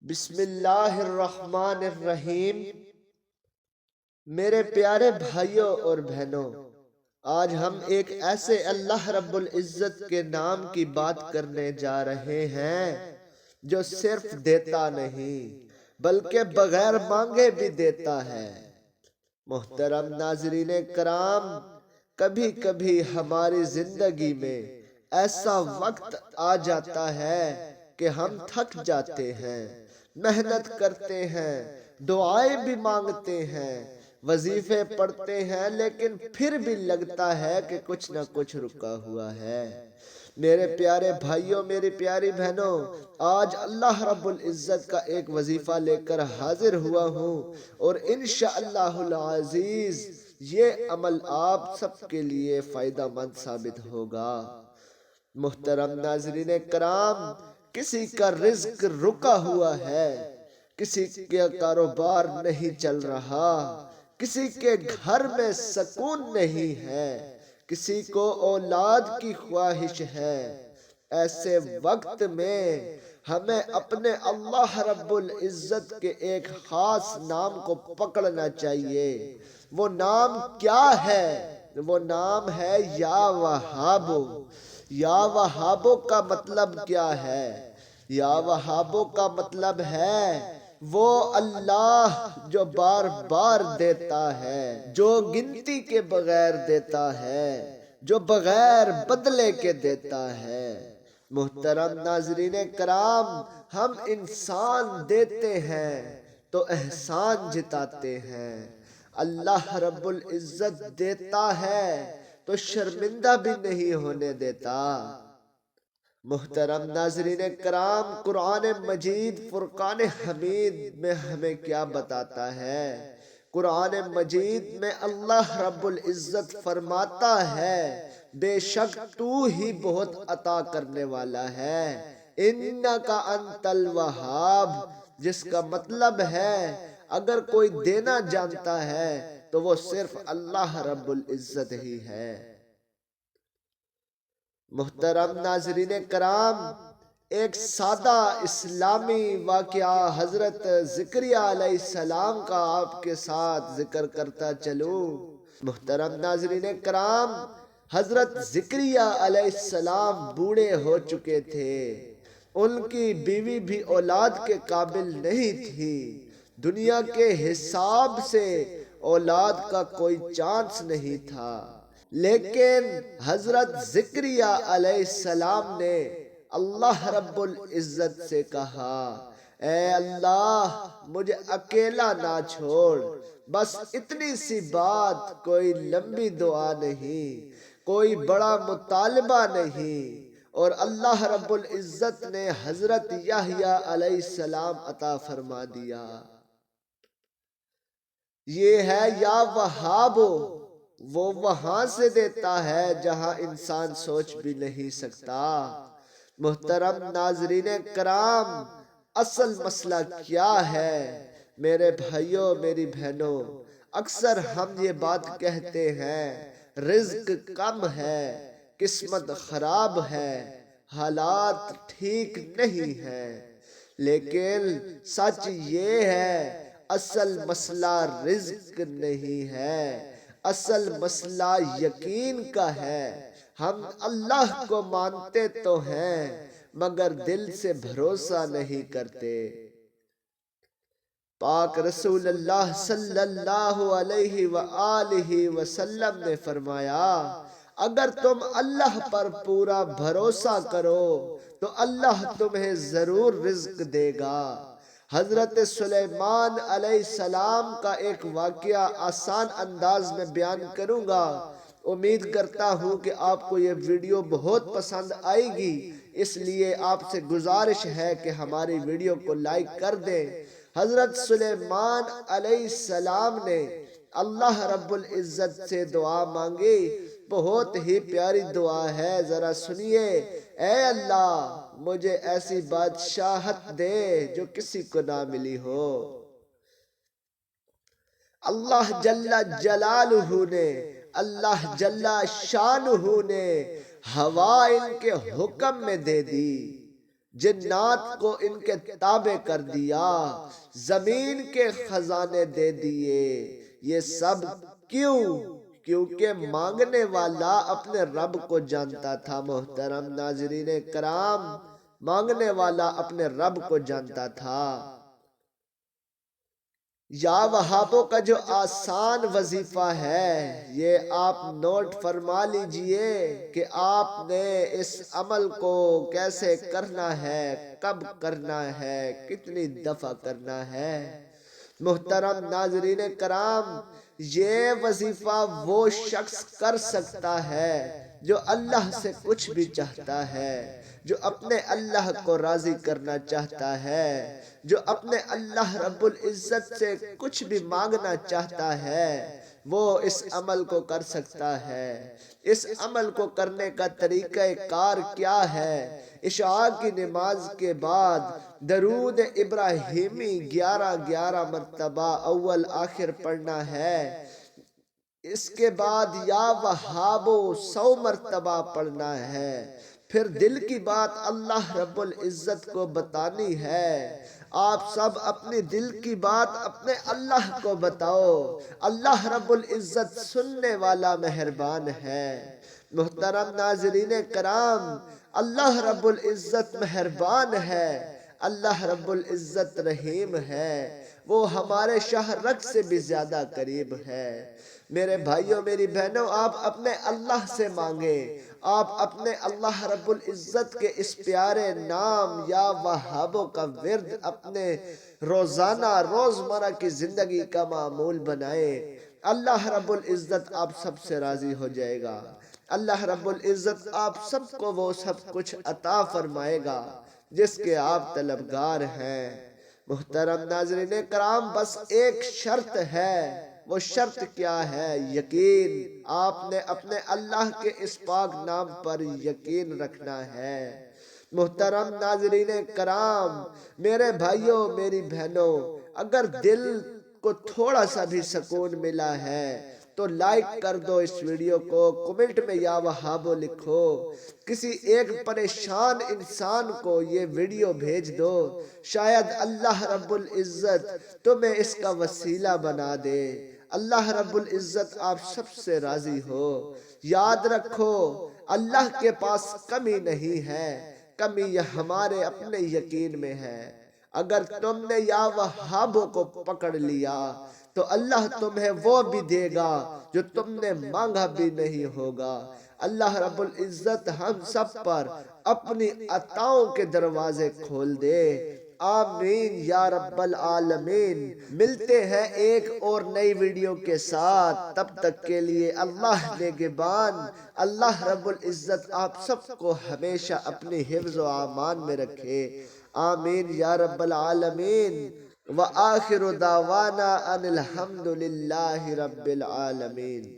بسم اللہ الرحمن الرحیم۔ میرے پیارے بھائیوں اور بہنوں، آج ہم ایک ایسے اللہ رب العزت کے نام کی بات کرنے جا رہے ہیں جو صرف دیتا نہیں بلکہ بغیر مانگے بھی دیتا ہے۔ محترم ناظرین کرام، کبھی کبھی ہماری زندگی میں ایسا وقت آ جاتا ہے کہ ہم تھک جاتے ہیں، محنت کرتے ہیں، دعائیں بھی مانگتے ہیں، وظیفے پڑھتے ہیں، لیکن پھر بھی لگتا ہے کہ کچھ نہ کچھ رکا ہوا ہے۔ میرے پیارے بھائیوں، میری پیاری بہنوں، آج اللہ رب العزت کا ایک وظیفہ لے کر حاضر ہوا ہوں، اور انشاءاللہ العزیز یہ عمل آپ سب کے لیے فائدہ مند ثابت ہوگا۔ محترم ناظرین کرام، کسی کا رزق رکا ہوا ہے، کسی کا کاروبار نہیں چل رہا، کسی کے گھر میں سکون نہیں ہے، کسی کو اولاد کی خواہش ہے۔ ایسے وقت میں ہمیں اپنے اللہ رب العزت کے ایک خاص نام کو پکڑنا چاہیے۔ وہ نام کیا ہے؟ وہ نام ہے یا وہابو۔ یا وہابو کا مطلب کیا ہے؟ یا وہابو کا مطلب ہے وہ اللہ جو بار بار دیتا ہے، جو گنتی کے بغیر دیتا ہے، جو بغیر بدلے کے دیتا ہے۔ محترم ناظرین کرام، ہم انسان دیتے ہیں تو احسان جتاتے ہیں، اللہ رب العزت دیتا ہے تو شرمندہ بھی نہیں ہونے دیتا۔ محترم ناظرین کرام، قرآن مجید فرقان حمید میں ہمیں کیا بتاتا ہے؟ قرآن مجید میں اللہ رب العزت فرماتا ہے، بے شک تو ہی بہت عطا کرنے والا ہے، انکا انت الوہاب، جس کا مطلب ہے اگر کوئی دینا جانتا ہے تو وہ صرف اللہ رب العزت ہی ہے۔ محترم ناظرین کرام، ایک سادہ اسلامی واقعہ حضرت زکریہ علیہ السلام کا آپ کے ساتھ ذکر کرتا چلوں۔ محترم ناظرین کرام، حضرت زکریہ علیہ السلام بوڑھے ہو چکے تھے، ان کی بیوی بھی اولاد کے قابل نہیں تھی، دنیا کے حساب سے اولاد کا کوئی چانس نہیں تھا، لیکن حضرت زکریہ علیہ السلام نے اللہ رب العزت سے کہا، اے اللہ مجھے اکیلا نہ چھوڑ، بس اتنی سی بات، کوئی لمبی دعا نہیں، کوئی بڑا مطالبہ نہیں، اور اللہ رب العزت نے حضرت یحییٰ علیہ السلام عطا فرما دیا۔ یہ ہے یا وہابو، وہ وہاں سے دیتا ہے جہاں انسان سوچ بھی نہیں سکتا۔ محترم ناظرین کرام، اصل مسئلہ کیا ہے؟ میرے بھائیوں، میری بہنوں، اکثر ہم یہ بات کہتے ہیں، رزق کم ہے، قسمت خراب ہے، حالات ٹھیک نہیں ہے، لیکن سچ یہ ہے اصل مسئلہ رزق نہیں ہے، اصل مسئلہ یقین کا ہے۔ ہم اللہ کو مانتے تو ہیں مگر دل سے بھروسہ نہیں کرتے۔ پاک رسول اللہ صلی اللہ علیہ وآلہ وسلم نے فرمایا، اگر تم اللہ پر پورا بھروسہ کرو تو اللہ تمہیں ضرور رزق دے گا۔ حضرت سلیمان علیہ السلام کا ایک واقعہ آسان انداز میں بیان کروں گا، امید کرتا ہوں کہ آپ کو یہ ویڈیو بہت پسند آئے گی، اس لیے آپ سے گزارش ہے کہ ہماری ویڈیو کو لائک کر دیں۔ حضرت سلیمان علیہ السلام نے اللہ رب العزت سے دعا مانگی، بہت ہی پیاری دعا ہے، ذرا سنیے، اے اللہ مجھے ایسی بادشاہت دے جو کسی کو نہ ملی ہو۔ اللہ جل جلالہ نے، اللہ جل شانہ نے ہوا ان کے حکم میں دے دی، جنات کو ان کے تابع کر دیا، زمین کے خزانے دے دیے۔ یہ سب کیوں؟ کیونکہ مانگنے والا اپنے رب کو جانتا تھا۔ محترم ناظرین کرام، مانگنے والا اپنے رب کو جانتا تھا۔ یا وہابوں کا جو آسان وظیفہ ہے، یہ آپ نوٹ فرما لیجئے کہ آپ نے اس عمل کو کیسے کرنا ہے، کب کرنا ہے، کتنی دفعہ کرنا ہے۔ محترم ناظرین کرام، یہ وظیفہ وہ شخص کر سکتا ہے جو اللہ سے کچھ بھی چاہتا ہے، جو اپنے اللہ کو راضی کرنا چاہتا ہے، جو اپنے اللہ رب العزت سے کچھ بھی مانگنا چاہتا ہے، وہ اس عمل کو کر سکتا ہے۔ اس عمل کو کرنے کا طریقہ کار کیا ہے؟ عشاء کی نماز کے بعد درود ابراہیمی 11 مرتبہ اول آخر پڑھنا ہے۔ اس کے بعد یا وہابو 100 مرتبہ پڑھنا ہے۔ پھر دل کی بات اللہ رب العزت کو بتانی ہے۔ آپ سب اپنی دل کی بات اپنے اللہ کو بتاؤ۔ اللہ رب العزت سننے والا مہربان ہے۔ محترم ناظرین کرام، اللہ رب العزت مہربان ہے، اللہ رب العزت رحیم ہے، وہ ہمارے شاہ رگ سے بھی زیادہ قریب ہے۔ میرے بھائیوں میری بہنوں، آپ اپنے اللہ سے مانگیں۔ آپ اپنے اللہ رب العزت کے اس پیارے نام یا وہابوں کا ورد اپنے روزانہ روزمرہ کی زندگی کا معمول بنائیں۔ اللہ رب العزت آپ سب سے راضی ہو جائے گا۔ اللہ رب العزت آپ سب کو وہ سب کچھ عطا فرمائے گا جس کے آپ طلبگار ہیں۔ محترم ناظرین کرام، بس ایک شرط ہے۔ وہ شرط کیا ہے؟ یقین۔ آپ نے اپنے اللہ کے اس پاک نام پر یقین رکھنا ہے۔ محترم ناظرین کرام، میرے بھائیوں میری بہنوں، اگر دل کو تھوڑا سا بھی سکون ملا ہے تو لائک کر دو اس ویڈیو کو، کمنٹ میں یا وہابو لکھو، کسی ایک پریشان انسان کو یہ ویڈیو بھیج دو، شاید اللہ رب العزت تمہیں اس کا وسیلہ بنا دے۔ اللہ رب العزت آپ سب سے راضی ہو۔ یاد رکھو، اللہ کے پاس کمی نہیں ہے، کمی یہ ہمارے اپنے یقین میں ہے۔ اگر تم نے یا وہابوں کو پکڑ لیا تو اللہ تمہیں وہ بھی دے گا جو تم نے مانگا بھی نہیں ہوگا۔ اللہ رب العزت ہم سب پر اپنی عطاؤں کے دروازے کھول دے۔ آمین یا رب العالمین۔ ملتے ہیں ایک اور نئی ویڈیو کے ساتھ، تب تک کے لیے اللہ نگہبان۔ اللہ رب العزت آپ سب کو ہمیشہ اپنی حفظ و امان میں رکھے۔ آمین یا رب العالمین۔ وآخر دعوانا ان الحمد للہ رب العالمین۔